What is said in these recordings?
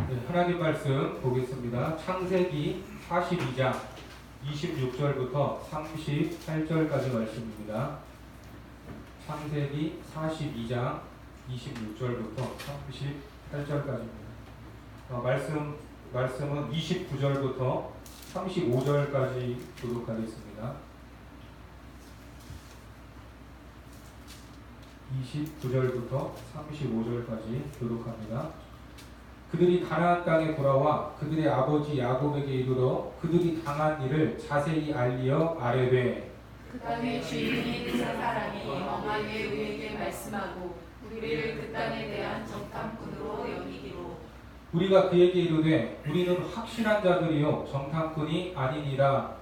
네, 하나님 말씀 보겠습니다. 창세기 42장 26절부터 38절까지 말씀입니다. 창세기 42장 26절부터 38절까지입니다. 말씀은 29절부터 35절까지 교독하겠습니다. 29절부터 35절까지 교독합니다. 그들이 가나안 땅에 돌아와 그들의 아버지 야곱에게 이르러 그들이 당한 일을 자세히 알리어 아뢰되 그 땅의 주인인 그 사람이 엄하게 우리에게 말씀하고 우리를 그 땅에 대한 정탐꾼으로 여기기로 우리가 그에게 이르되 우리는 확실한 자들이요 정탐꾼이 아니니라.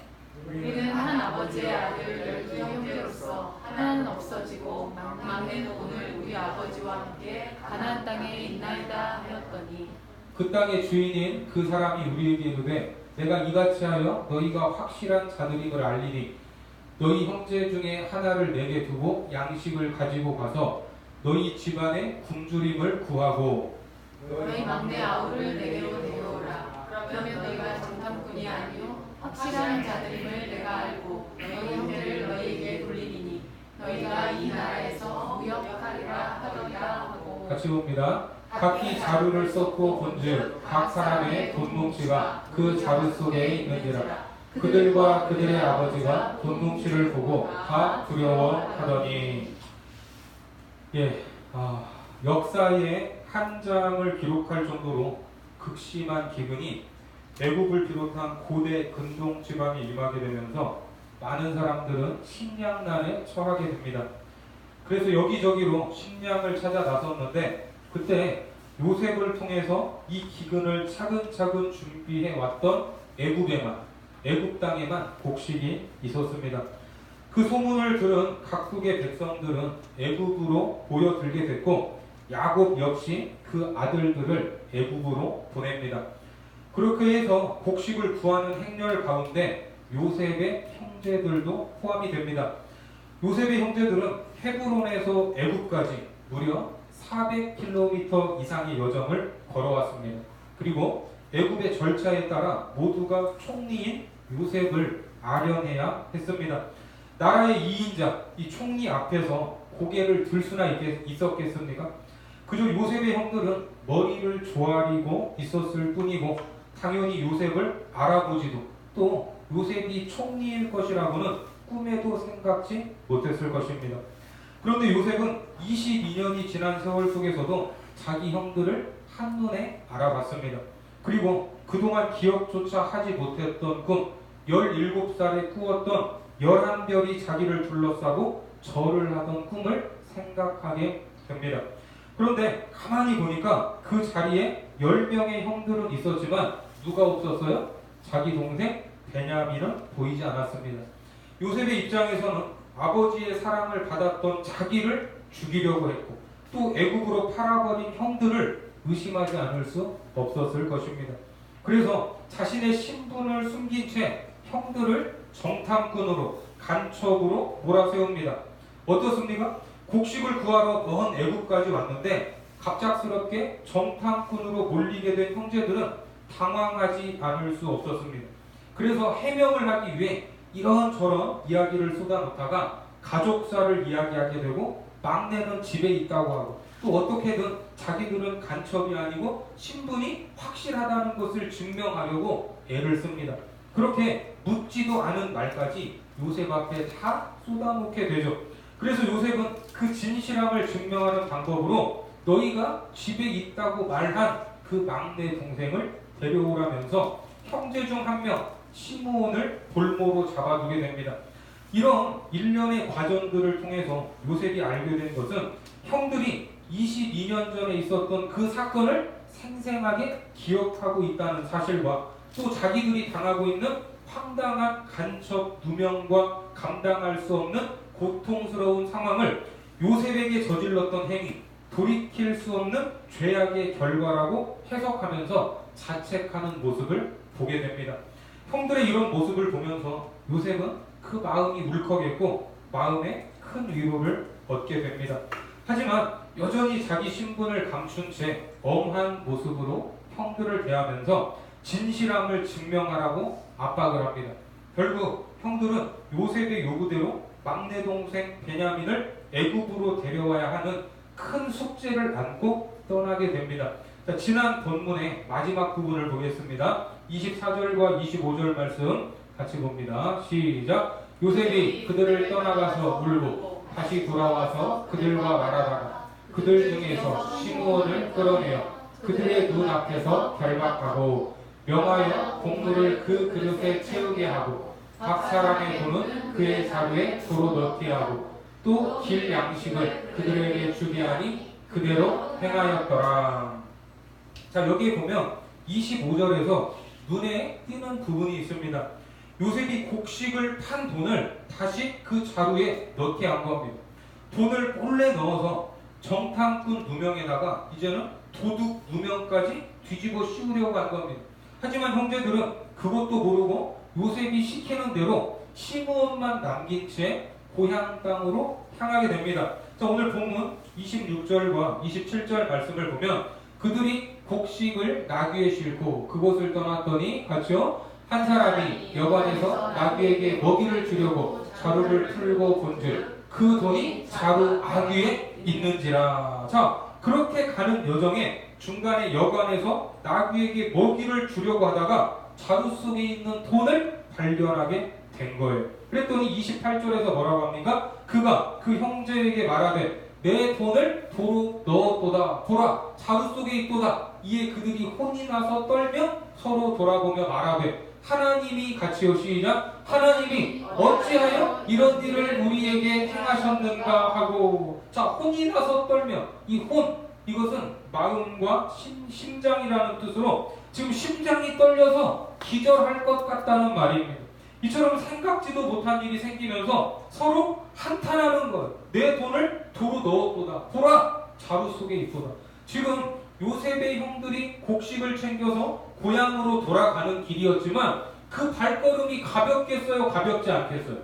우리는 한 아버지의 아들 12형제로서 하나는 없어지고 막내는 오늘 우리 아버지와 함께 가나안 땅에 있나이다 하였더니 그 땅의 주인인 그 사람이 우리에게 이르되 내가 이같이 하여 너희가 확실한 자들임을 알리니 너희 형제 중에 하나를 내게 두고 양식을 가지고 가서 너희 집안의 굶주림을 구하고 너희 막내 아우를 내게로 데려오라. 그러면 너희가 정탐꾼이 아니요 확실한 자들임을 내가 알고 너희 형제를 너희에게 돌리리니 너희가 이 나라에서 무역하리라 하리라 하고. 같이 봅니다. 각기 자루를 썼고 본즉 각 사람의 돈뭉치가 그 자루 속에 있는지라. 그들과 그들의 아버지가 돈뭉치를 보고 다 두려워하더니 역사의 한 장을 기록할 정도로 극심한 기근이 애굽을 비롯한 고대 근동 지방에 임하게 되면서 많은 사람들은 식량난에 처하게 됩니다. 그래서 여기저기로 식량을 찾아 나섰는데 그때 요셉을 통해서 이 기근을 차근차근 준비해 왔던 애굽 땅에만 곡식이 있었습니다. 그 소문을 들은 각국의 백성들은 애굽으로 모여들게 됐고 야곱 역시 그 아들들을 애굽으로 보냅니다. 그렇게 해서 곡식을 구하는 행렬 가운데 요셉의 형제들도 포함이 됩니다. 요셉의 형제들은 헤브론에서 애굽까지 무려 400km 이상의 여정을 걸어왔습니다. 그리고 애굽의 절차에 따라 모두가 총리인 요셉을 아련해야 했습니다. 나라의 2인자, 이 총리 앞에서 고개를 들 수나 있었겠습니까? 그저 요셉의 형들은 머리를 조아리고 있었을 뿐이고 당연히 요셉을 알아보지도 또 요셉이 총리일 것이라고는 꿈에도 생각지 못했을 것입니다. 그런데 요셉은 22년이 지난 세월 속에서도 자기 형들을 한눈에 알아봤습니다. 그리고 그동안 기억조차 하지 못했던 꿈, 17살에 꾸었던 11별이 자기를 둘러싸고 절을 하던 꿈을 생각하게 됩니다. 그런데 가만히 보니까 그 자리에 10명의 형들은 있었지만 누가 없었어요? 자기 동생 베냐민은 보이지 않았습니다. 요셉의 입장에서는 아버지의 사랑을 받았던 자기를 죽이려고 했고 또 애굽으로 팔아버린 형들을 의심하지 않을 수 없었을 것입니다. 그래서 자신의 신분을 숨긴 채 형들을 정탐꾼으로 간첩으로 몰아세웁니다. 어떻습니까? 곡식을 구하러 먼 애굽까지 왔는데 갑작스럽게 정탐꾼으로 몰리게 된 형제들은 당황하지 않을 수 없었습니다. 그래서 해명을 하기 위해 이런저런 이야기를 쏟아놓다가 가족사를 이야기하게 되고 막내는 집에 있다고 하고 또 어떻게든 자기들은 간첩이 아니고 신분이 확실하다는 것을 증명하려고 애를 씁니다. 그렇게 묻지도 않은 말까지 요셉 앞에 다 쏟아놓게 되죠. 그래서 요셉은 그 진실함을 증명하는 방법으로 너희가 집에 있다고 말한 그 막내 동생을 데려오라면서 형제 중 한 명 시므온을 볼모로 잡아두게 됩니다. 이런 일련의 과정들을 통해서 요셉이 알게 된 것은 형들이 22년 전에 있었던 그 사건을 생생하게 기억하고 있다는 사실과 또 자기들이 당하고 있는 황당한 간첩 누명과 감당할 수 없는 고통스러운 상황을 요셉에게 저질렀던 행위, 돌이킬 수 없는 죄악의 결과라고 해석하면서 자책하는 모습을 보게 됩니다. 형들의 이런 모습을 보면서 요셉은 그 마음이 울컥했고 마음에 큰 위로를 얻게 됩니다. 하지만 여전히 자기 신분을 감춘 채 엄한 모습으로 형들을 대하면서 진실함을 증명하라고 압박을 합니다. 결국 형들은 요셉의 요구대로 막내 동생 베냐민을 애굽으로 데려와야 하는 큰 숙제를 안고 떠나게 됩니다. 자, 지난 본문의 마지막 부분을 보겠습니다. 24절과 25절 말씀 같이 봅니다. 시작. 요셉이 그들을 떠나가서 울고 다시 돌아와서 그들과 말하다가 그들 중에서 시므온을 끌어내어 그들의 눈 앞에서 결박하고 명하여 곡물을 그 그릇에 채우게 하고 각 사람의 돈은 그의 자루에 도로 넣게 하고 또 길 양식을 그들에게 주게 하니 그대로 행하였더라. 자, 여기 보면 25절에서 눈에 띄는 부분이 있습니다. 요셉이 곡식을 판 돈을 다시 그 자루에 넣게 한 겁니다. 돈을 몰래 넣어서 정탐꾼 누명에다가 이제는 도둑 누명까지 뒤집어 씌우려고 한 겁니다. 하지만 형제들은 그것도 모르고 요셉이 시키는 대로 시므온만 남긴 채 고향 땅으로 향하게 됩니다. 자, 오늘 본문 26절과 27절 말씀을 보면 그들이 곡식을 나귀에 싣고 그곳을 떠났더니 같이요 한 사람이 여관에서 나귀에게 먹이를 주려고 자루를 풀고 본즉 그 돈이 자루 아귀에 있는지라. 자, 그렇게 가는 여정에 중간에 여관에서 나귀에게 먹이를 주려고 하다가 자루 속에 있는 돈을 발견하게 된 거예요. 그랬더니 28절에서 뭐라고 합니까? 그가 그 형제에게 말하되 내 돈을 도로 넣었도다. 보라, 자루 속에 있도다. 이에 그들이 혼이 나서 떨며 서로 돌아보며 말하되 하나님이 같이요 시작. 하나님이 어찌하여 이런 일을 우리에게 행하셨는가 하고. 자, 혼이 나서 떨며 이 혼, 이것은 마음과 심장이라는 뜻으로 지금 심장이 떨려서 기절할 것 같다는 말입니다. 이처럼 생각지도 못한 일이 생기면서 서로 한탄하는 것. 내 돈을 도로 넣었도다. 보라, 자루 속에 있도다. 지금 요셉의 형들이 곡식을 챙겨서 고향으로 돌아가는 길이었지만 그 발걸음이 가볍겠어요? 가볍지 않겠어요?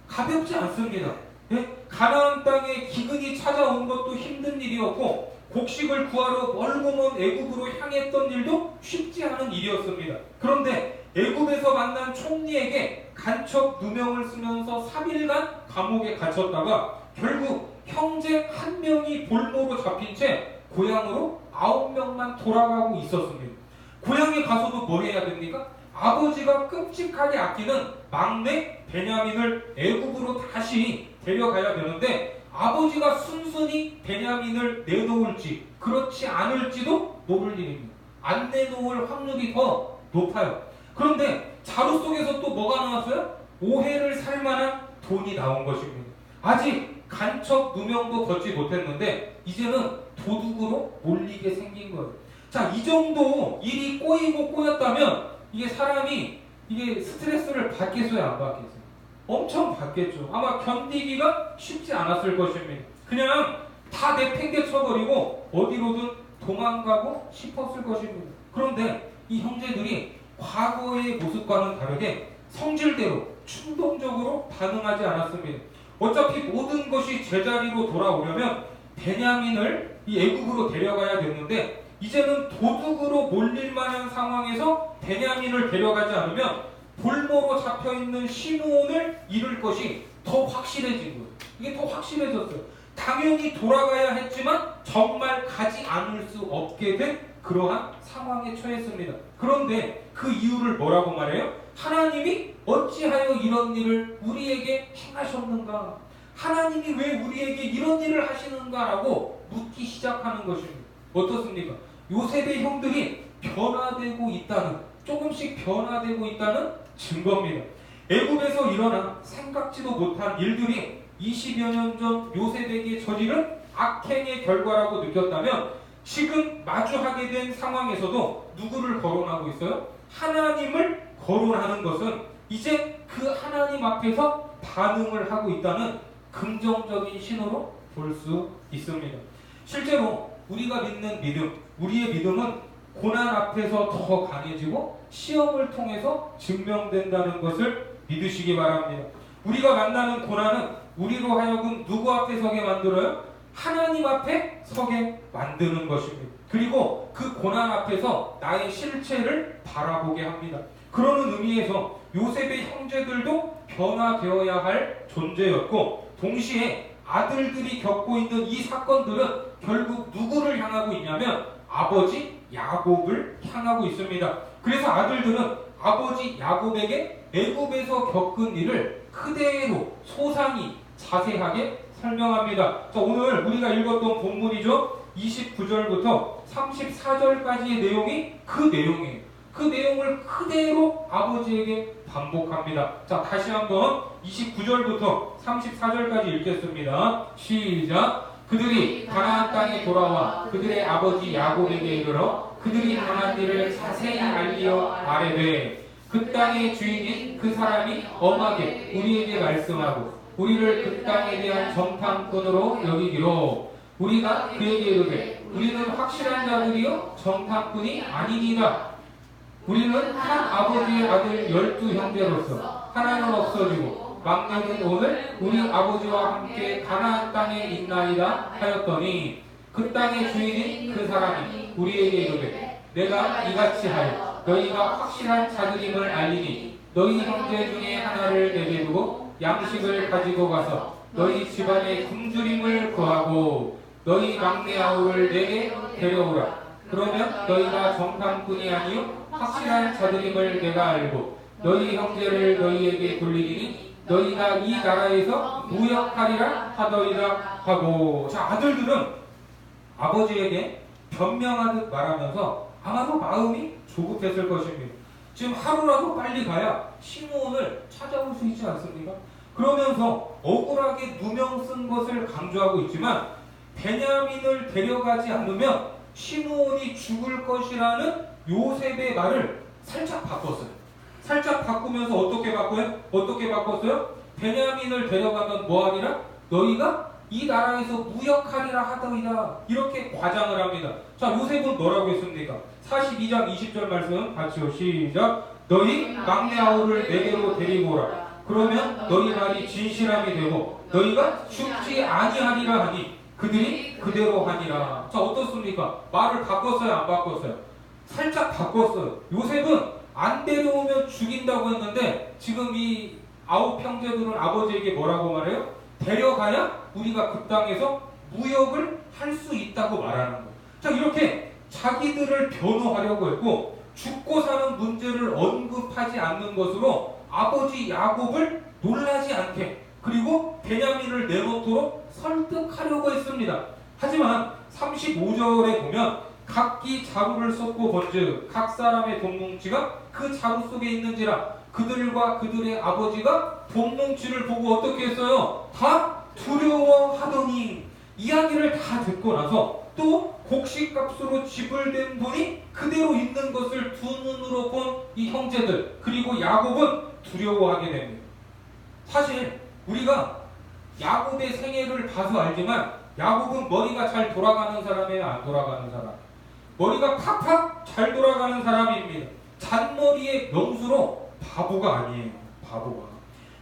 가볍지 않습니다. 예? 가나안 땅에 기근이 찾아온 것도 힘든 일이었고 곡식을 구하러 멀고 먼 애굽으로 향했던 일도 쉽지 않은 일이었습니다. 그런데 애굽에서 만난 총리에게 간첩 누명을 쓰면서 3일간 감옥에 갇혔다가 결국 형제 한 명이 볼모로 잡힌 채 고향으로 9명만 돌아가고 있었습니다. 고향에 가서도 뭘 해야 됩니까? 아버지가 끔찍하게 아끼는 막내 베냐민을 애굽으로 다시 데려가야 되는데 아버지가 순순히 베냐민을 내놓을지 그렇지 않을지도 모를 일입니다. 안 내놓을 확률이 더 높아요. 그런데 자루 속에서 또 뭐가 나왔어요? 오해를 살 만한 돈이 나온 것입니다. 아직 간첩 누명도 걷지 못했는데 이제는 도둑으로 몰리게 생긴 거예요. 자, 이 정도 일이 꼬이고 꼬였다면 이게 사람이 이게 스트레스를 받겠어요, 안 받겠어요? 엄청 받겠죠. 아마 견디기가 쉽지 않았을 것입니다. 그냥 다 내팽개쳐버리고 어디로든 도망가고 싶었을 것입니다. 그런데 이 형제들이 과거의 모습과는 다르게 성질대로 충동적으로 반응하지 않았습니다. 어차피 모든 것이 제자리로 돌아오려면 베냐민을 이 애굽으로 데려가야 됐는데 이제는 도둑으로 몰릴 만한 상황에서 베냐민을 데려가지 않으면 볼모로 잡혀있는 시므온을 잃을 것이 더 확실해진 거예요. 이게 더 확실해졌어요. 당연히 돌아가야 했지만 정말 가지 않을 수 없게 된 그러한 상황에 처했습니다. 그런데 그 이유를 뭐라고 말해요? 하나님이 어찌하여 이런 일을 우리에게 행하셨는가? 하나님이 왜 우리에게 이런 일을 하시는가라고 묻기 시작하는 것입니다. 어떻습니까? 요셉의 형들이 변화되고 있다는, 조금씩 변화되고 있다는 증거입니다. 애굽에서 일어난 생각지도 못한 일들이 20여 년 전 요셉에게 저지른 악행의 결과라고 느꼈다면 지금 마주하게 된 상황에서도 누구를 거론하고 있어요? 하나님을 거론하는 것은 이제 그 하나님 앞에서 반응을 하고 있다는 긍정적인 신호로 볼 수 있습니다. 실제로 우리가 믿는 믿음, 우리의 믿음은 고난 앞에서 더 강해지고 시험을 통해서 증명된다는 것을 믿으시기 바랍니다. 우리가 만나는 고난은 우리로 하여금 누구 앞에 서게 만들어요? 하나님 앞에 서게 만드는 것입니다. 그리고 그 고난 앞에서 나의 실체를 바라보게 합니다. 그러는 의미에서 요셉의 형제들도 변화되어야 할 존재였고, 동시에 아들들이 겪고 있는 이 사건들은 결국 누구를 향하고 있냐면 아버지 야곱을 향하고 있습니다. 그래서 아들들은 아버지 야곱에게 애굽에서 겪은 일을 그대로 소상히 자세하게 설명합니다. 자, 오늘 우리가 읽었던 본문이죠. 29절부터 34절까지의 내용이 그 내용이에요. 그 내용을 그대로 아버지에게 반복합니다. 자, 다시 한번 29절부터 34절까지 읽겠습니다. 시작. 그들이 가나안 땅에 돌아와 그들의 아버지 야곱에게 이르러 그들이 당한 일을 자세히 알리어 아뢰되, 그 땅의 주인인 그 사람이 엄하게 우리에게 말씀하고 우리를 그 땅에 대한 정탐꾼으로 여기기로 우리가 그에게 이르되 우리는 확실한 자들이요 정탐꾼이 아니니라. 우리는 한 아버지의 아들 12형제로서 하나는 없어지고 막내는 오늘 우리 아버지와 함께 가나안 땅에 있나이다 하였더니, 그 땅의 주인인 그 사람이 우리에게 이르되 내가 이같이 하여 너희가 확실한 자들임을 알리니 너희 형제 중에 하나를 내게 두고 양식을 가지고 가서 너희 집안의 굶주림을 구하고 너희 막내 아우를 내게 데려오라. 그러면 너희가 정탐꾼이 아니요 확실한 자들임을 내가 알고 너희 형제를 너희에게 돌리리니 너희가 이 나라에서 무역하리라 하더이다 하고. 자, 아들들은 아버지에게 변명하듯 말하면서 아마도 마음이 조급했을 것입니다. 지금 하루라도 빨리 가야 시므온을 찾아올 수 있지 않습니까? 그러면서 억울하게 누명 쓴 것을 강조하고 있지만 베냐민을 데려가지 않으면 시므온이 죽을 것이라는 요셉의 말을 살짝 바꿨어요. 살짝 바꾸면서 어떻게 바꿨어요? 베냐민을 데려가면 뭐하리라? 너희가 이 나라에서 무역하리라 하더이다. 이렇게 과장을 합니다. 자, 요셉은 뭐라고 했습니까? 42장 20절 말씀 같이요. 시작. 너희 막내 아우를 내게로 데리고 오라. 그러면 너희 말이 진실함이 되고 너희가 죽지 아니하리라 하니 그들이 그대로 하니라. 자, 어떻습니까? 말을 바꿨어요, 안 바꿨어요? 살짝 바꿨어요. 요셉은 안 데려오면 죽인다고 했는데 지금 이 9형제들은 아버지에게 뭐라고 말해요? 데려가야 우리가 그 땅에서 무역을 할 수 있다고 말하는 거예요. 자, 이렇게 자기들을 변호하려고 했고 죽고 사는 문제를 언급하지 않는 것으로 아버지 야곱을 놀라지 않게, 그리고 베냐민을 내놓도록 설득하려고 했습니다. 하지만 35절에 보면 각기 자루를 쏟고 본즉 각 사람의 돈뭉치가 그 자루 속에 있는지라 그들과 그들의 아버지가 돈뭉치를 보고 어떻게 했어요? 다 두려워하더니. 이야기를 다 듣고 나서 또 곡식값으로 지불된 돈이 그대로 있는 것을 두 눈으로 본 이 형제들, 그리고 야곱은 두려워하게 됩니다. 사실 우리가 야곱의 생애를 봐서 알지만 야곱은 머리가 잘 돌아가는 사람이에요, 안 돌아가는 사람? 머리가 팍팍 잘 돌아가는 사람입니다. 잔머리의 명수로 바보가 아니에요. 바보가.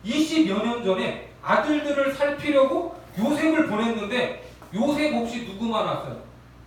20여 년 전에 아들들을 살피려고 요셉을 보냈는데 요셉 없이 누구만 왔어요?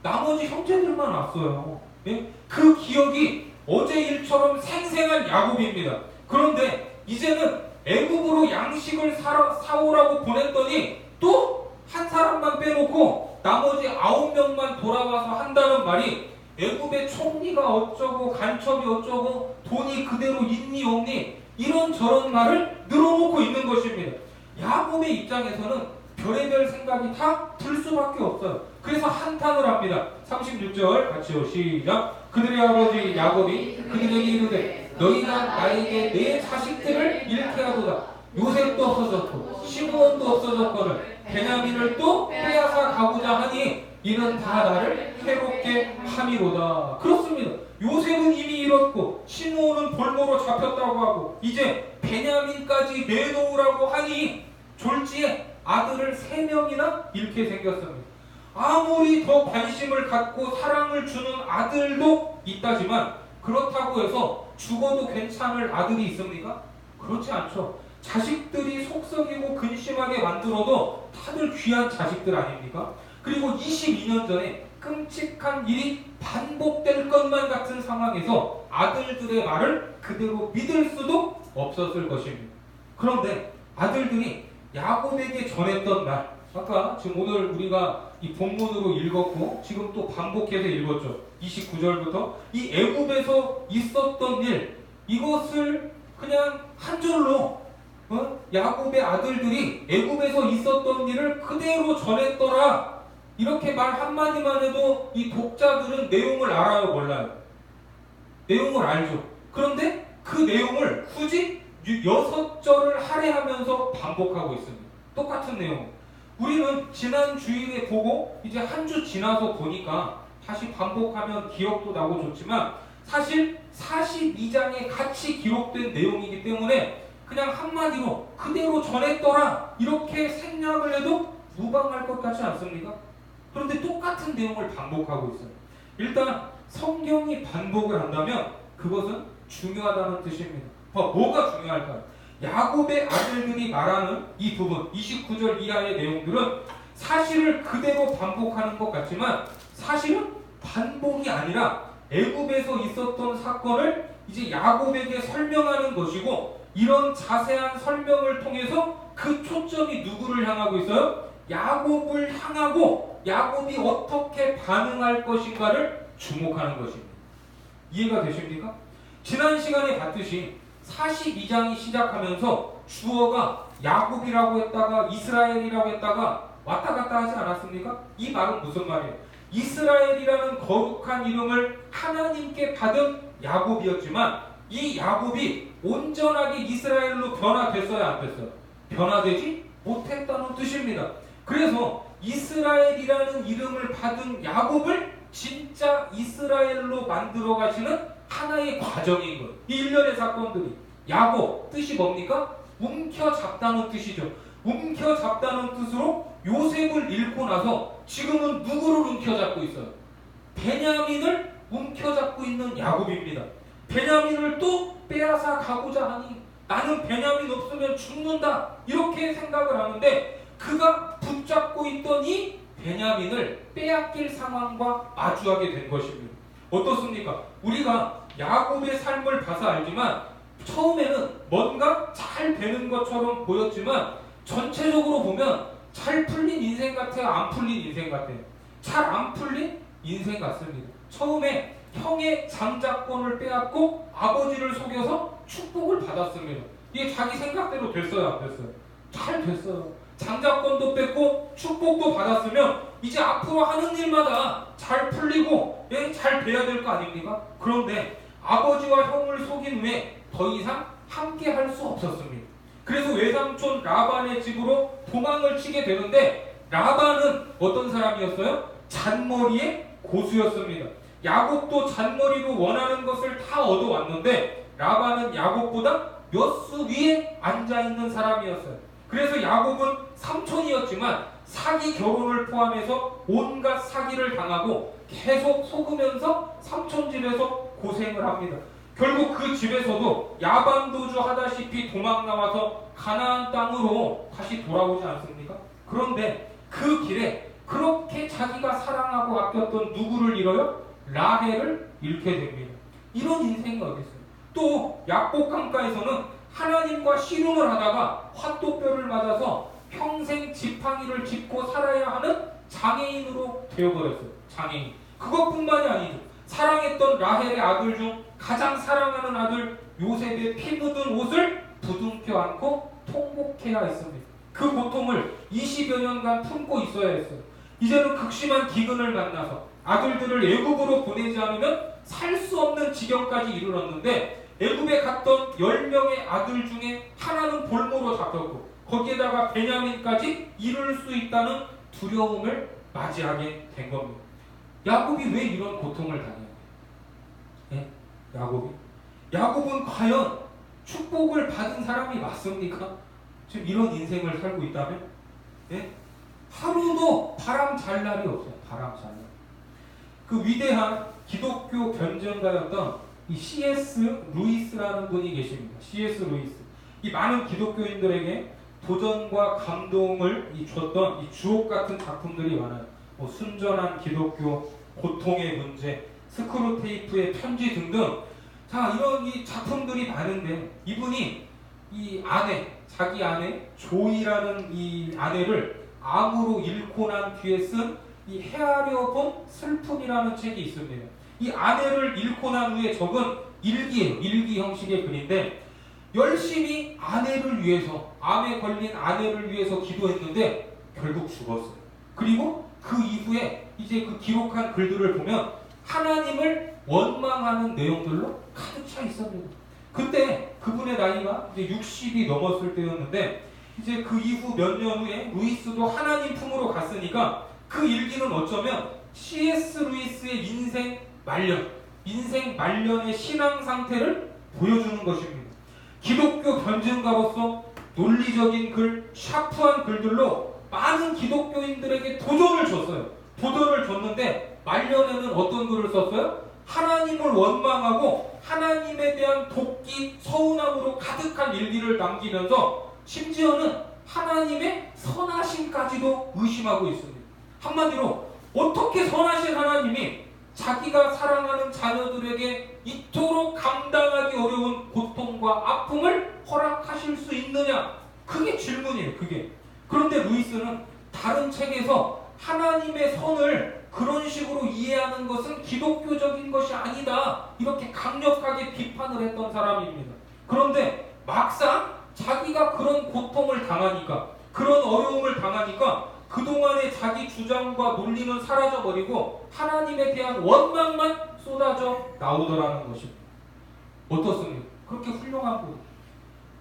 나머지 형제들만 왔어요. 예? 그 기억이 어제 일처럼 생생한 야곱입니다. 그런데 이제는 애굽으로 양식을 사오라고 보냈더니 또 한 사람만 빼놓고 나머지 9명만 돌아와서 한다는 말이 애굽의 총리가 어쩌고 간첩이 어쩌고 돈이 그대로 있니 없니 이런저런 말을 늘어놓고 있는 것입니다. 야곱의 입장에서는 별의별 생각이 다 들 수밖에 없어요. 그래서 한탄을 합니다. 36절 같이요. 시작. 그들의 아버지 야곱이 그들에게 이르되 너희가 나에게 내 자식들을 잃게 하도다. 요셉도 없어졌고 시므온도 없어졌거늘 베냐민을 또 빼앗아 가고자 하니 이는 다 나를 해롭게 함이로다. 그렇습니다. 요셉은 이미 잃었고 시므온은 볼모로 잡혔다고 하고 이제 베냐민까지 내놓으라고 하니 졸지에 아들을 3명이나 잃게 생겼습니다. 아무리 더 관심을 갖고 사랑을 주는 아들도 있다지만 그렇다고 해서 죽어도 괜찮을 아들이 있습니까? 그렇지 않죠. 자식들이 속썩이고 근심하게 만들어도 다들 귀한 자식들 아닙니까? 그리고 22년 전에 끔찍한 일이 반복될 것만 같은 상황에서 아들들의 말을 그대로 믿을 수도 없었을 것입니다. 그런데 아들들이 야곱에게 전했던 말, 아까 지금 오늘 우리가 이 본문으로 읽었고 지금 또 반복해서 읽었죠. 29절부터 이 애굽에서 있었던 일, 이것을 그냥 한 줄로 야곱의 아들들이 애굽에서 있었던 일을 그대로 전했더라, 이렇게 말 한마디만 해도 이 독자들은 내용을 알아요, 몰라요? 내용을 알죠. 그런데 그 내용을 굳이 6절을 할애하면서 반복하고 있습니다. 똑같은 내용. 우리는 지난 주일에 보고 이제 한 주 지나서 보니까 다시 반복하면 기억도 나고 좋지만 사실 42장에 같이 기록된 내용이기 때문에 그냥 한마디로 그대로 전했더라 이렇게 생략을 해도 무방할 것 같지 않습니까? 그런데 똑같은 내용을 반복하고 있어요. 일단 성경이 반복을 한다면 그것은 중요하다는 뜻입니다. 뭐가 중요할까요? 야곱의 아들들이 말하는 이 부분 29절 이하의 내용들은 사실을 그대로 반복하는 것 같지만 사실은 반복이 아니라 애굽에서 있었던 사건을 이제 야곱에게 설명하는 것이고, 이런 자세한 설명을 통해서 그 초점이 누구를 향하고 있어요? 야곱을 향하고 야곱이 어떻게 반응할 것인가를 주목하는 것입니다. 이해가 되십니까? 지난 시간에 봤듯이 42장이 시작하면서 주어가 야곱이라고 했다가 이스라엘이라고 했다가 왔다 갔다 하지 않았습니까? 이 말은 무슨 말이에요? 이스라엘이라는 거룩한 이름을 하나님께 받은 야곱이었지만 이 야곱이 온전하게 이스라엘로 변화됐어야 안 됐어요? 변화되지 못했다는 뜻입니다. 그래서 이스라엘이라는 이름을 받은 야곱을 진짜 이스라엘로 만들어 가시는 하나의 과정인 거예요. 이 일련의 사건들이. 야곱 뜻이 뭡니까? 움켜잡다는 뜻이죠. 움켜잡다는 뜻으로 요셉을 잃고 나서 지금은 누구를 움켜잡고 있어요? 베냐민을 움켜잡고 있는 야곱입니다. 베냐민을 또 빼앗아 가고자 하니 나는 베냐민 없으면 죽는다 이렇게 생각을 하는데 그가 붙잡고 있던 이 베냐민을 빼앗길 상황과 마주하게 된 것입니다. 어떻습니까? 우리가 야곱의 삶을 봐서 알지만 처음에는 뭔가 잘 되는 것처럼 보였지만 전체적으로 보면 잘 풀린 인생 같아요? 안 풀린 인생 같아요? 잘 안 풀린 인생 같습니다. 처음에 형의 장자권을 빼앗고 아버지를 속여서 축복을 받았습니다. 이게 자기 생각대로 됐어요? 안 됐어요? 잘 됐어요. 장자권도 뺏고 축복도 받았으면 이제 앞으로 하는 일마다 잘 풀리고 잘 돼야 될 거 아닙니까? 그런데 아버지와 형을 속인 후에 더 이상 함께 할 수 없었습니다. 그래서 외삼촌 라반의 집으로 도망을 치게 되는데 라반은 어떤 사람이었어요? 잔머리의 고수였습니다. 야곱도 잔머리로 원하는 것을 다 얻어왔는데 라반은 야곱보다 몇 수 위에 앉아있는 사람이었어요. 그래서 야곱은 삼촌이었지만 사기 결혼을 포함해서 온갖 사기를 당하고 계속 속으면서 삼촌 집에서 고생을 합니다. 결국 그 집에서도 야반도주 하다시피 도망 나와서 가나안 땅으로 다시 돌아오지 않습니까? 그런데 그 길에 그렇게 자기가 사랑하고 아꼈던 누구를 잃어요? 라헬을 잃게 됩니다. 이런 인생이 어디 있어요? 또 약복 강가에서는 하나님과 씨름을 하다가 화또뼈를 맞아서 평생 지팡이를 짚고 살아야 하는 장애인으로 되어버렸어요. 장애인. 그것뿐만이 아니죠. 사랑했던 라헬의 아들 중 가장 사랑하는 아들 요셉의 피 묻은 옷을 부둥켜 안고 통곡해야 했습니다. 그 고통을 20여 년간 품고 있어야 했어요. 이제는 극심한 기근을 만나서 아들들을 애굽으로 보내지 않으면 살 수 없는 지경까지 이르렀는데 애굽에 갔던 10명의 아들 중에 하나는 볼모로 잡혔고 거기에다가 베냐민까지 이룰 수 있다는 두려움을 맞이하게 된 겁니다. 야곱이 왜 이런 고통을 당해요? 예? 야곱은 과연 축복을 받은 사람이 맞습니까? 지금 이런 인생을 살고 있다면? 예? 하루도 바람 잘 날이 없어요. 바람 잘 날. 그 위대한 기독교 변증가였던 이 C.S. 루이스라는 분이 계십니다. C.S. 루이스. 이 많은 기독교인들에게 도전과 감동을 줬던 이 주옥 같은 작품들이 많아요. 뭐 순전한 기독교, 고통의 문제, 스크루테이프의 편지 등등. 자, 이런 이 작품들이 많은데 이분이 이 아내, 자기 아내 조이라는 이 아내를 암으로 잃고 난 뒤에 쓴 이 헤아려 본 슬픔이라는 책이 있습니다. 이 아내를 잃고 난 후에 적은 일기예요. 일기 형식의 글인데 열심히 아내를 위해서, 암에 걸린 아내를 위해서 기도했는데 결국 죽었어요. 그리고 그 이후에 이제 그 기록한 글들을 보면 하나님을 원망하는 내용들로 가득 차 있습니다. 그때 그분의 나이가 이제 60이 넘었을 때였는데 이제 그 이후 몇 년 후에 루이스도 하나님 품으로 갔으니까 그 일기는 어쩌면 C.S. 루이스의 인생 말년의 신앙 상태를 보여주는 것입니다. 기독교 변증가로서 논리적인 글, 샤프한 글들로 많은 기독교인들에게 도전을 줬어요. 도전을 줬는데 말년에는 어떤 글을 썼어요? 하나님을 원망하고 하나님에 대한 돕기, 서운함으로 가득한 일기를 남기면서 심지어는 하나님의 선하심까지도 의심하고 있습니다. 한마디로 어떻게 선하신 하나님이 자기가 사랑하는 자녀들에게 이토록 감당하기 어려운 고통과 아픔을 허락하실 수 있느냐? 그게 질문이에요. 그게. 그런데 루이스는 다른 책에서 하나님의 선을 그런 식으로 이해하는 것은 기독교적인 것이 아니다. 이렇게 강력하게 비판을 했던 사람입니다. 그런데 막상 자기가 그런 고통을 당하니까, 그런 어려움을 당하니까 그동안의 자기 주장과 논리는 사라져버리고 하나님에 대한 원망만 쏟아져 나오더라는 것입니다. 어떻습니까? 그렇게 훌륭한 분.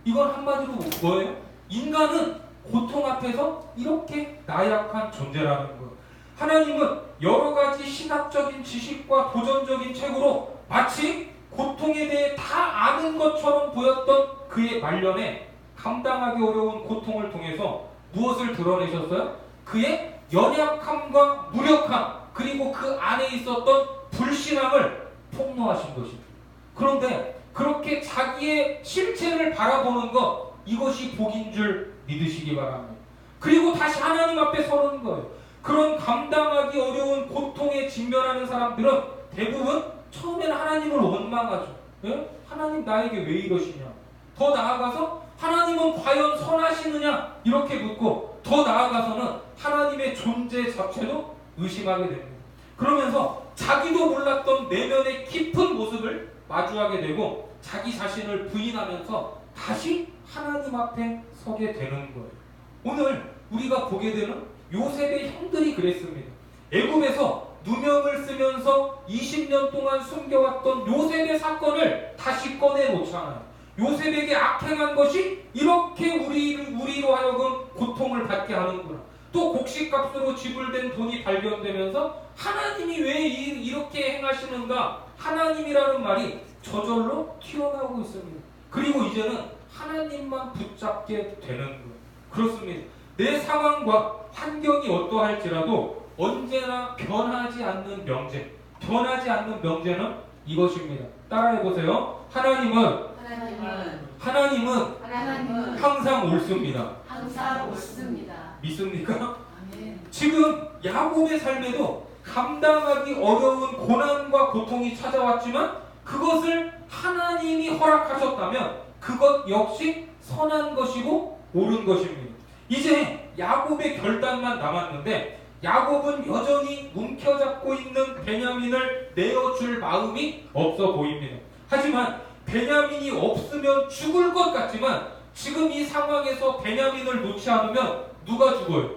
이건 한마디로 뭐예요? 인간은 고통 앞에서 이렇게 나약한 존재라는 거예요. 하나님은 여러 가지 신학적인 지식과 도전적인 책으로 마치 고통에 대해 다 아는 것처럼 보였던 그의 말년에 감당하기 어려운 고통을 통해서 무엇을 드러내셨어요? 그의 연약함과 무력함, 그리고 그 안에 있었던 불신앙을 폭로하신 것입니다. 그런데 그렇게 자기의 실체를 바라보는 것, 이것이 복인 줄 믿으시기 바랍니다. 그리고 다시 하나님 앞에 서는 거예요. 그런 감당하기 어려운 고통에 직면하는 사람들은 대부분 처음에는 하나님을 원망하죠. 예? 하나님 나에게 왜 이러시냐? 더 나아가서 하나님은 과연 선하시느냐? 이렇게 묻고 더 나아가서는 하나님의 존재 자체도 의심하게 됩니다. 그러면서 자기도 몰랐던 내면의 깊은 모습을 마주하게 되고 자기 자신을 부인하면서 다시 하나님 앞에 서게 되는 거예요. 오늘 우리가 보게 되는 요셉의 형들이 그랬습니다. 애굽에서 누명을 쓰면서 20년 동안 숨겨왔던 요셉의 사건을 다시 꺼내놓잖아요. 요셉에게 악행한 것이 이렇게 우리로 하여금 고통을 받게 하는구나. 또 곡식값으로 지불된 돈이 발견되면서 하나님이 왜 이렇게 행하시는가? 하나님이라는 말이 저절로 튀어나오고 있습니다. 그리고 이제는 하나님만 붙잡게 되는 거예요. 그렇습니다. 내 상황과 환경이 어떠할지라도 언제나 변하지 않는 명제. 변하지 않는 명제는 이것입니다. 따라해보세요. 하나님은 항상 옳습니다. 항상 옳습니다. 믿습니까? 아멘. 지금 야곱의 삶에도 감당하기 어려운 고난과 고통이 찾아왔지만 그것을 하나님이 허락하셨다면 그것 역시 선한 것이고 옳은 것입니다. 이제 야곱의 결단만 남았는데 야곱은 여전히 움켜잡고 있는 베냐민을 내어줄 마음이 없어 보입니다. 하지만 베냐민이 없으면 죽을 것 같지만 지금 이 상황에서 베냐민을 놓지 않으면 누가 죽어요?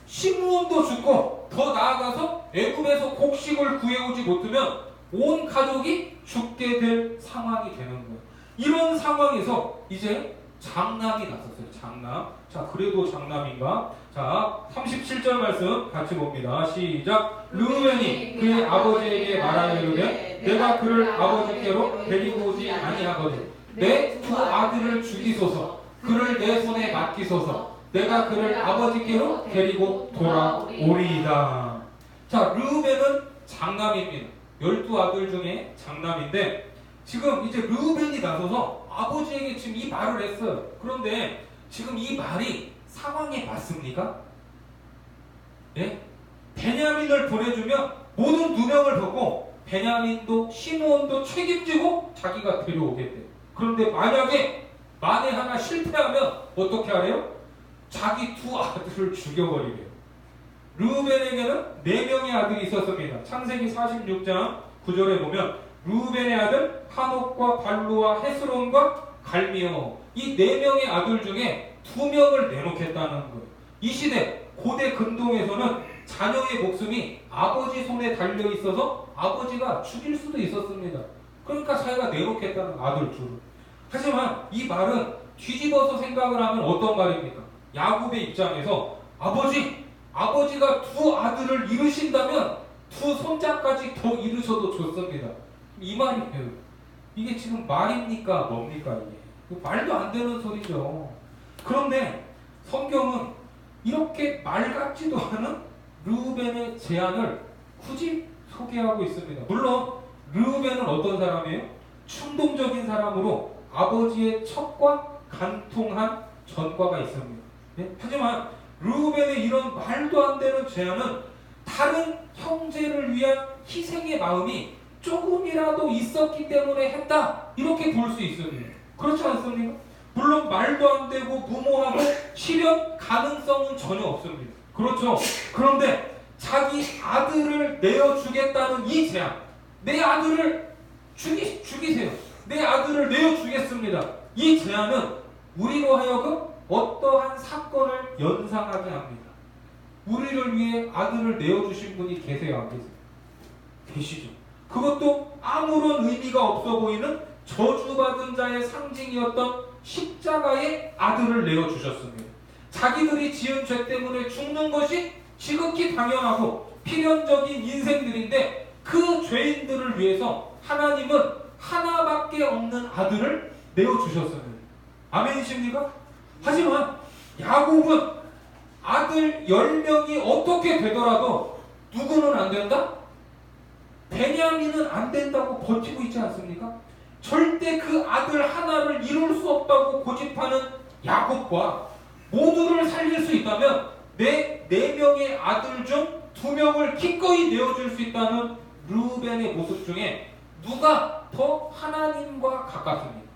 시므온도 죽고 더 나아가서 애굽에서 곡식을 구해오지 못하면 온 가족이 죽게 될 상황이 되는 거예요. 이런 상황에서 이제 장남이 나섰어요. 장남. 자, 그래도 장남인가? 자, 37절 말씀 같이 봅니다. 시작. 르우벤이 그의 아버지에게 말하여 이르되 내가 그를 아버지께로 데리고 오지 아니하거든. 내 두 아들을 죽이소서. 그를 내 손에 맡기소서. 내가 그를 아버지께로 데리고 돌아오리이다. 자, 르우벤은 장남입니다. 12아들 중에 장남인데 지금 이제 르우벤이 나서서 아버지에게 지금 이 말을 했어요. 그런데 지금 이 말이 상황에 맞습니까? 예? 베냐민을 보내주면 모든 누명을 벗고 베냐민도 시므온도 책임지고 자기가 데려오겠대. 그런데 만에 하나 실패하면 어떻게 하래요? 자기 두 아들을 죽여버리래요. 르우벤에게는 4명의 아들이 있었습니다. 창세기 46장 9절에 보면 르우벤의 아들 하녹과 발루와 헤스론과 갈미오, 이 4명의 아들 중에 2명을 내놓겠다는 거예요. 이 시대 고대 근동에서는 자녀의 목숨이 아버지 손에 달려 있어서 아버지가 죽일 수도 있었습니다. 그러니까 자기가 내놓겠다는 아들 둘을. 하지만 이 말은 뒤집어서 생각을 하면 어떤 말입니까? 야곱의 입장에서 아버지가 2 아들을 잃으신다면 2 손자까지 더 잃으셔도 좋습니다. 이 말이에요. 이게 지금 말입니까? 뭡니까? 이게 말도 안 되는 소리죠. 그런데 성경은 이렇게 말 같지도 않은 르우벤의 제안을 굳이 소개하고 있습니다. 물론 르우벤은 어떤 사람이에요? 충동적인 사람으로 아버지의 첩과 간통한 전과가 있습니다. 네? 하지만 르우벤의 이런 말도 안 되는 제안은 다른 형제를 위한 희생의 마음이 조금이라도 있었기 때문에 했다, 이렇게 볼 수 있습니다. 그렇지 않습니까? 물론 말도 안 되고 무모하고 실현 가능성은 전혀 없습니다. 그렇죠? 그런데 자기 아들을 내어주겠다는 이 제안, 내 아들을 죽이세요, 내 아들을 내어주겠습니다, 이 제안은 우리로 하여금 어떠한 사건을 연상하게 합니다. 우리를 위해 아들을 내어주신 분이 계세요, 안 계세요? 계시죠. 그것도 아무런 의미가 없어 보이는 저주받은 자의 상징이었던 십자가의 아들을 내어주셨습니다. 자기들이 지은 죄 때문에 죽는 것이 지극히 당연하고 필연적인 인생들인데 그 죄인들을 위해서 하나님은 하나밖에 없는 아들을 내어주셨습니다. 아멘이십니까? 하지만 야곱은 아들 10명이 어떻게 되더라도 누구는 안 된다? 베냐민은 안 된다고 버티고 있지 않습니까? 절대 그 아들 하나를 이룰 수 없다고 고집하는 야곱과 모두를 살릴 수 있다면 내 4명의 아들 중 2명을 기꺼이 내어줄 수 있다는 르우벤의 모습 중에 누가 더 하나님과 가깝습니까?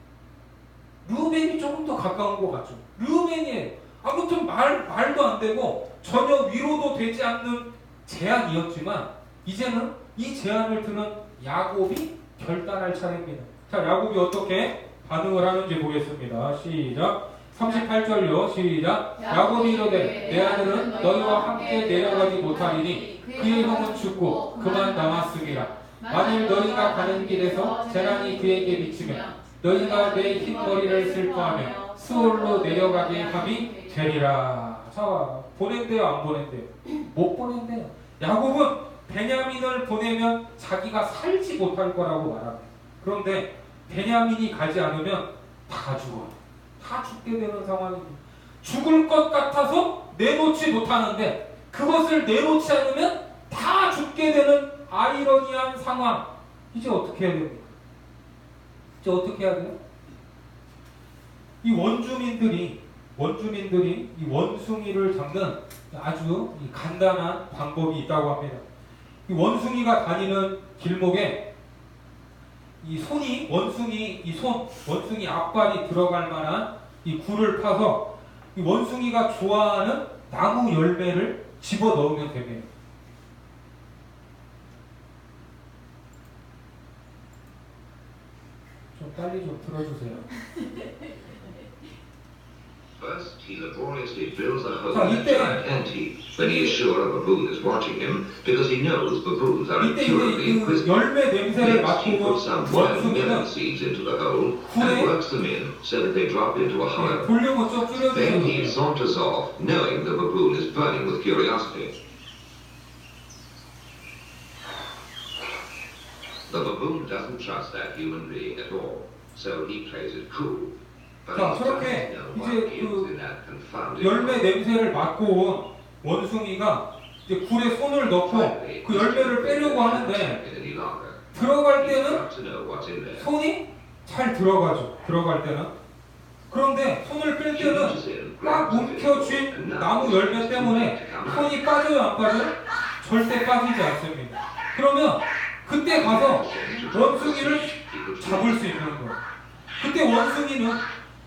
르우벤이 조금 더 가까운 것 같죠. 르우벤이에요. 아무튼 말도 안 되고 전혀 위로도 되지 않는 제안이었지만 이제는 이 제안을 듣는 야곱이 결단할 차례입니다. 자, 야곱이 어떻게 반응을 하는지 보겠습니다. 시작. 38절요. 시작. 야곱이 이르되 내 아들은 너희와 함께 내려가지 못하리니 그의 형은 죽고 그만 남았으리라. 만일 너희가 가는 길에서 재난이 그에게 미치면 너희가 내 흰머리를 슬퍼하며 스올로 내려가게 함이 되리라. 자, 보낸대요, 안 보낸대요? 못 보낸대요. 야곱은 베냐민을 보내면 자기가 살지 못할 거라고 말합니다. 그런데 베냐민이 가지 않으면 다 죽어요. 다 죽게 되는 상황입니다. 죽을 것 같아서 내놓지 못하는데 그것을 내놓지 않으면 다 죽게 되는 아이러니한 상황. 이제 어떻게 해야 됩니까? 이제 어떻게 해야 돼요? 이 원주민들이 이 원숭이를 잡는 아주 간단한 방법이 있다고 합니다. 이 원숭이가 다니는 길목에 이 손이 원숭이 앞발이 들어갈 만한 이 굴을 파서 이 원숭이가 좋아하는 나무 열매를 집어 넣으면 됩니다. 좀 빨리 좀 들어주세요. First, he laboriously fills a hole 자, in a giant ant heap when he is sure a baboon is watching him because he knows baboons are 이때 incurably 이제 그 inquisitive. 열매 냄새를 Next, he 맡고 puts some wild melon 원숭이는 seeds into the hole 굴에 and works them in so that they drop into a hollow. 볼륨을 좀 Then he 줄여주세요. saunters off, knowing the baboon is burning with curiosity. The baboon doesn't trust that human being at all, so he plays it cool. But 자, he 저렇게 doesn't know 이제 what is 그 in that confounded 열매 hole. 냄새를 맡고 온 원숭이가 이제 굴에 손을 넣고 그 열매를 빼려고 하는데 들어갈 때는 손이 잘 들어가죠. 들어갈 때는. 그런데 손을 뺄 때는 꽉 움켜쥔 나무 열매 때문에 손이 빠져요, 안 빠져요? 절대 빠지지 않습니다. 그러면 그때 가서 원숭이를 잡을 수 있는 거예요. 그때 원숭이는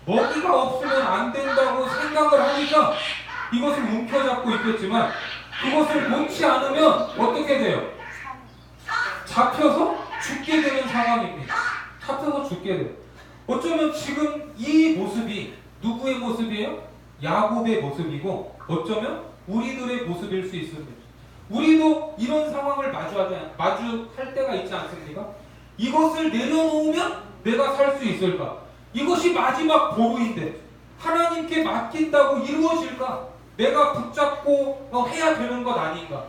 먹이가 없으면 안 된다고 생각을 하니까 이것을 움켜잡고 있겠지만 그것을 놓지 않으면 어떻게 돼요? 잡혀서 죽게 되는 상황입니다. 잡혀서 죽게 돼요. 어쩌면 지금 이 모습이 누구의 모습이에요? 야곱의 모습이고 어쩌면 우리들의 모습일 수 있습니다. 우리도 이런 상황을 마주할 때가 있지 않습니까? 이것을 내려놓으면 내가 살 수 있을까? 이것이 마지막 보루인데 하나님께 맡긴다고 이루어질까? 내가 붙잡고 해야 되는 것 아닌가?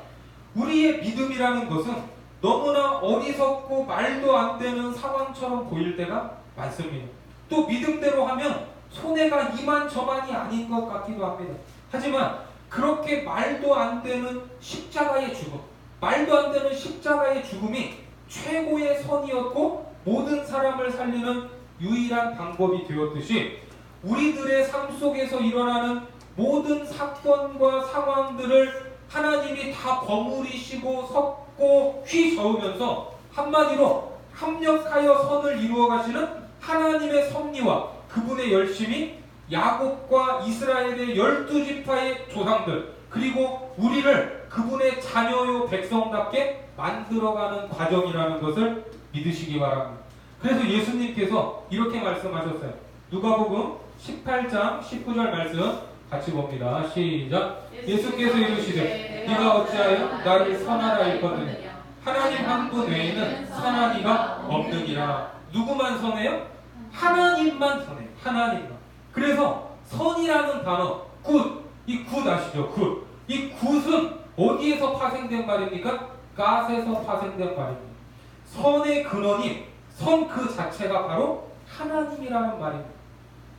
우리의 믿음이라는 것은 너무나 어리석고 말도 안 되는 상황처럼 보일 때가 많습니다. 또 믿음대로 하면 손해가 이만저만이 아닌 것 같기도 합니다. 하지만 그렇게 말도 안 되는 십자가의 죽음, 말도 안 되는 십자가의 죽음이 최고의 선이었고 모든 사람을 살리는 유일한 방법이 되었듯이 우리들의 삶 속에서 일어나는 모든 사건과 상황들을 하나님이 다 버무리시고 섞고 휘저으면서 한마디로 합력하여 선을 이루어 가시는 하나님의 섭리와 그분의 열심이 야곱과 이스라엘의 12지파의 조상들 그리고 우리를 그분의 자녀요 백성답게 만들어가는 과정이라는 것을 믿으시기 바랍니다. 그래서 예수님께서 이렇게 말씀하셨어요. 누가복음 18장 19절 말씀 같이 봅니다. 시작. 예수께서 이르시되 네가 어찌하여 나를 선하라 일컫느냐 하나님 한 분 외에는 선한 이가 없느니라. 누구만 선해요? 하나님만 선해요. 하나님만. 그래서 선이라는 단어 굿, 이 굿 아시죠? 굿. 이 굿은 어디에서 파생된 말입니까? 갓에서 파생된 말입니다. 선의 근원이 선 그 자체가 바로 하나님이라는 말입니다.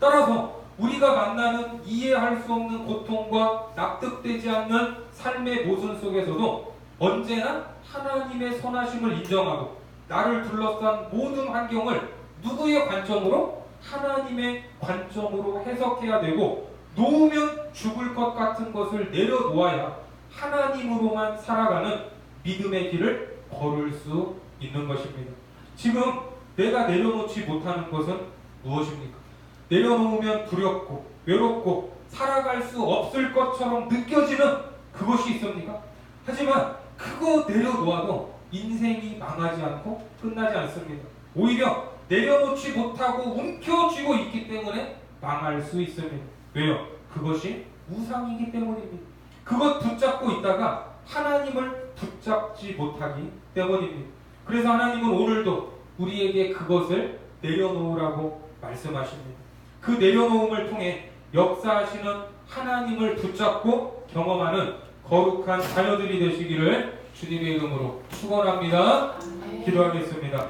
따라서 우리가 만나는 이해할 수 없는 고통과 납득되지 않는 삶의 모순 속에서도 언제나 하나님의 선하심을 인정하고 나를 둘러싼 모든 환경을 누구의 관점으로? 하나님의 관점으로 해석해야 되고 놓으면 죽을 것 같은 것을 내려놓아야 하나님으로만 살아가는 믿음의 길을 걸을 수 있는 것입니다. 지금 내가 내려놓지 못하는 것은 무엇입니까? 내려놓으면 두렵고 외롭고 살아갈 수 없을 것처럼 느껴지는 그것이 있습니까? 하지만 그거 내려놓아도 인생이 망하지 않고 끝나지 않습니다. 오히려 내려놓지 못하고 움켜쥐고 있기 때문에 망할 수 있습니다. 왜요? 그것이 우상이기 때문입니다. 그것 붙잡고 있다가 하나님을 붙잡지 못하기 때문입니다. 그래서 하나님은 오늘도 우리에게 그것을 내려놓으라고 말씀하십니다. 그 내려놓음을 통해 역사하시는 하나님을 붙잡고 경험하는 거룩한 자녀들이 되시기를 주님의 이름으로 축원합니다. 기도하겠습니다.